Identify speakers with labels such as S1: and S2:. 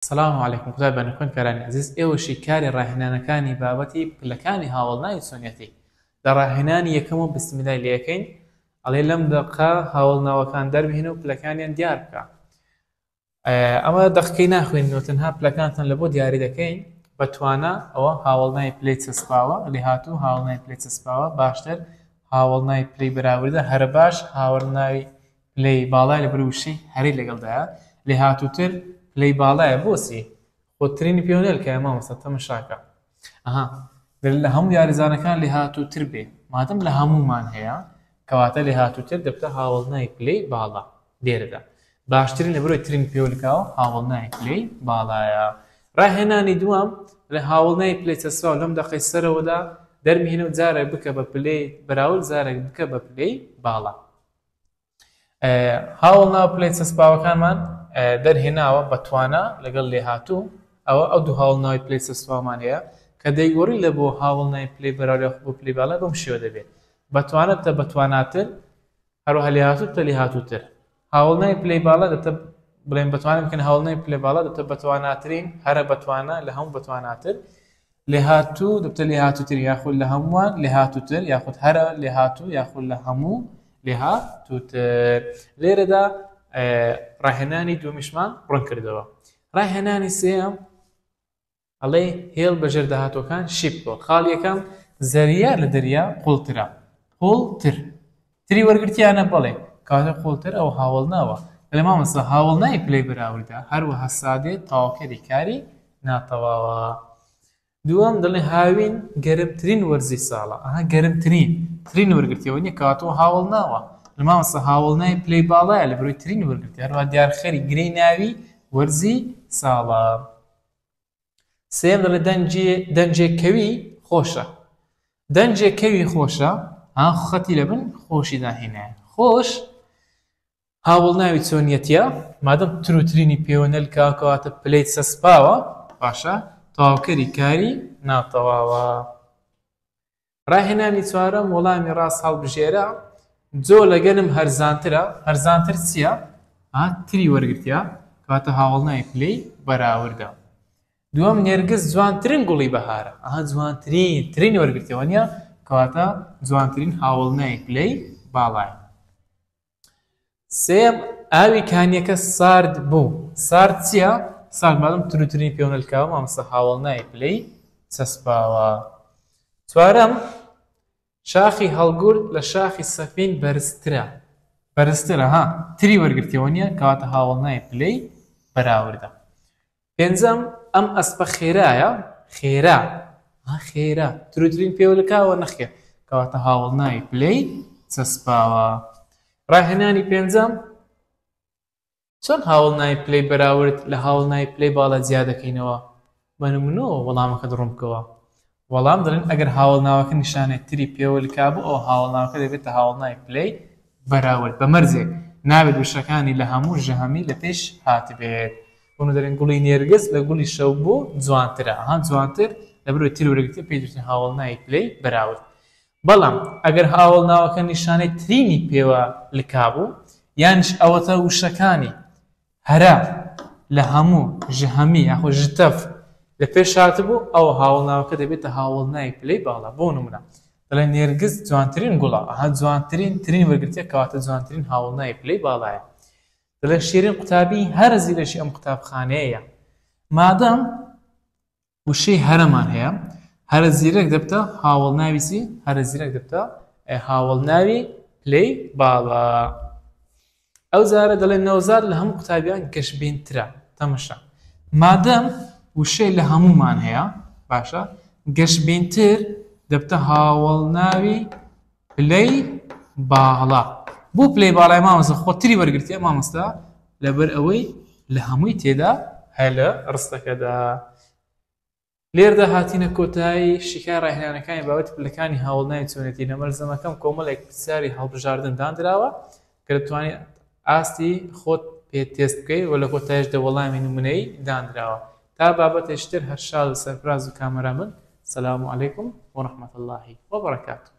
S1: السلام عليكم كتابان كون كراني عزيز ايوشي كاري راهنانا كاني بابتي لكاني هاولناي سونيتي دراهناني يكمو بسم الله ليكين علي لم دقا هاولنا وكان دربي هنا بلكانيان دياركا اما دقينا خوين نوتنها بلكانتن لبو دياري دكين بتوانا او هاولناي بليتس سباوا اللي هاتو هاولناي بليتس سباوا باشتر هاولناي بلي براورده هر باش هاولناي بلي بالاي لبروشي هري لقل دا اللي هاتو تر بلي بالاي بوسي خۆترینی پێوەنێل کە ئەمە مەسەتە مشاکە لە هەموو یاریزانەکان لێ هاتووتر بێ مادەم لە هەموومان هەیە کەواتە لێ هاتووتر دەبتە هاوڵنای پلەی باڵا لێرەدا باشترین لە بەرەوەی ترین پێوەلکاوە هاوڵنای پلەی باڵایە ڕاهێنانی دووەم لە هاوڵنای پلەی چەسپاو لەم دەقەی سەرەوەدا دەرمهێنە و جارێک بکە بە پلەی بەراورد جارێک بکە بە پلەی باڵا هاوڵناو پلەی چەسپاوەکانمان دەرهێناوە بەتوانە لەگەڵ لێ هاتوو ئەوە ئەو دوو هاوڵناوی پلەی چەسپاومان هەیە کە دەیگۆڕی لە بۆ هاوڵنای پلەی بەراورد بۆ پلەی باڵا بەم شێوە دەبێت بەتوانە بتە بەتواناتر هەروەها لێ هاتوو بتە لێ هاتووتر هاوڵنای پلەی باڵا دەبتە بڵێن بەتوانە بکەن هاوڵنای پلەی باڵا دەبتە بەتواناترین هەرە بەتوانە لە هەموو بەتواناتر لێ هاتوو دەبتە لێ هاتووتر یاخود لە هەمووان لێ هاتووتر یاخود هەرە لێ هاتوو یاخود لە هەموو لێ هاتووتر لێرەدا ڕاهێنانی دووەمیشمان ڕوون کردەوە ڕاهێنانی سێەم ئەڵێ هێڵ بەژێر داهاتوەکان شیب بۆ خاڵ یەکەم زەریا لە دەریا قوڵترە قوڵتر تری وەرگرتیانە بەڵێ کاتە قوڵتر ئەو هاوڵناوە لە مامەستا هاوڵنای پلەی بەراوردە هەروەها سادێت تاواکەری کاری ناتەواوە دووەم دەڵێ هاوین گەرمترین وەرزی ساڵە گەرمترین ترین وەرگرتیەوە نیە کاتەوە هاوڵناوە لە مامەستا هاوڵنای پلەی باڵایە لە بەرەوەی ترین وەرگرتی هەروەها دیارخەری گرەی ناوی وەرزی ساڵە سێم دەڵێ دەنجێکەوی خۆشە دەنجێکەوی خۆشە خەتی لە بن خۆشی داهێنایە خۆش هاوڵناوی چۆنیەتیە مادەم تروترینی پێوەنەل کاکەواتە پلەی چەسپاوە باشە تەواوکەری کاری ناتەواوە ڕاهێنانی چوارەم وەڵامی ڕاست هەڵبژێرە جۆ لەگەنم هەرزانترە هەرزانتر چییە؟ تری وەرگرتیە کەواتە هاوڵنای پلەی بەراوردە دووەم نێرگس جوانترین گوڵی بەهارە جوانترین ترین وەرگرتیەوە نیە کەواتە جوانترین هاوڵنای پلەی باڵایە سێم ئاوی کانیەکە سارد بوو سارد چییە؟ سارد مادەم تروترین پێوەنەلکاوە مامۆستا هاوڵنای پلەی چەسپاوە چوارەم شاخی هەڵگورد لە شاخی سەفین بەرزترە تری وەرگرتیەوە نیە کەواتە هاوڵنای پلەی بەراوردە پێنجەم ئەم ئەسپە خێرایە خێرا تروترین پێوەلکاوە نەخێ کەواتە هاوڵنای پلەی چەسپاوە ڕاهێنانی پێنجەم چۆن هاوڵنای پلەی بەراورد لە هاوڵنای پلەی باڵا جیا دەکەینەوە بە نمونەوە وەڵامەکە دڕۆم بکەوە وەڵام دەڵێن ئەگەر هاوڵناوەکە نیشانەی تری پێوەلکا بوو ئەو هاوڵناوەکە دەبێتە هاوڵنای پلەی بەراورد بە مەرجێک نابێت وشەکانی لە هەموو ژەهەمی لە پێش هاتبێت بۆنە دەڵێن گوڵی نێرگس لە گوڵی شەو بۆ جوانترە جوانتر لە بەرەوەی تری وەرگرتیە پێی دەوترێت هاوڵنای پلەی بەراورد بەڵام ئەگەر هاوڵناوەکە نیشانەی ترینی پێوەلکا بوو یانش ئەوەتە وشەکانی هەرە لە هەموو ژەهەمی یاخۆ ژتەف لە پێش هاتبوو ئەو هاوڵناوەکە دەبێتە هاوڵنای پلەی باڵا بۆ نمونە دەڵێن نێرگس جوانترین گوڵە جوانترین ترین وەرگرتیە کەواتە جوانترین هاوڵنای پلەی باڵایە دەڵێن شیرین قوتابی هەرە زیرەشی ئەم قوتابخانەیە مادەم وشەی هەرەمان هەیە هەرە زیرەک دەبتە هاوڵناوی چی؟ هەرە زیرەک دەبتە هاوڵناوی پلەی باڵا ئەو جارە دەڵێن نەوزار لە هەموو قوتابیان گەشبینترە تەمەشا مادەم وشەی لە هەموومان هەیە باشە گەشبینتر دەبتە هاوڵناوی پلەی باڵا بۆ پلەی باڵای مامۆستا خۆتری وەرگرتیە مامۆستا لەبەر ئەوەی لە هەمووی تێدا هەیە لە ڕستەکەدا لێردا هاتینە کۆتایی شیکای ڕاهێنانەکانی بابەتی پلەکانی هاوڵناوی چۆنێتی نەمەرزەمەکەم کۆمەڵێک پرسیاری هەڵبژاردن دانراوە کە دەتوانێت ئاستی خۆت پێ تێست بکەیت و لە کۆتاییشدا وەڵامی نمونەیی دانراوە تا بابەتێشتر هەر شاد و سەرفراز و کامەران بن. سەلام عەلەیکوم وەڕەحمەتوڵڵاهی وەبەرەکاتوه.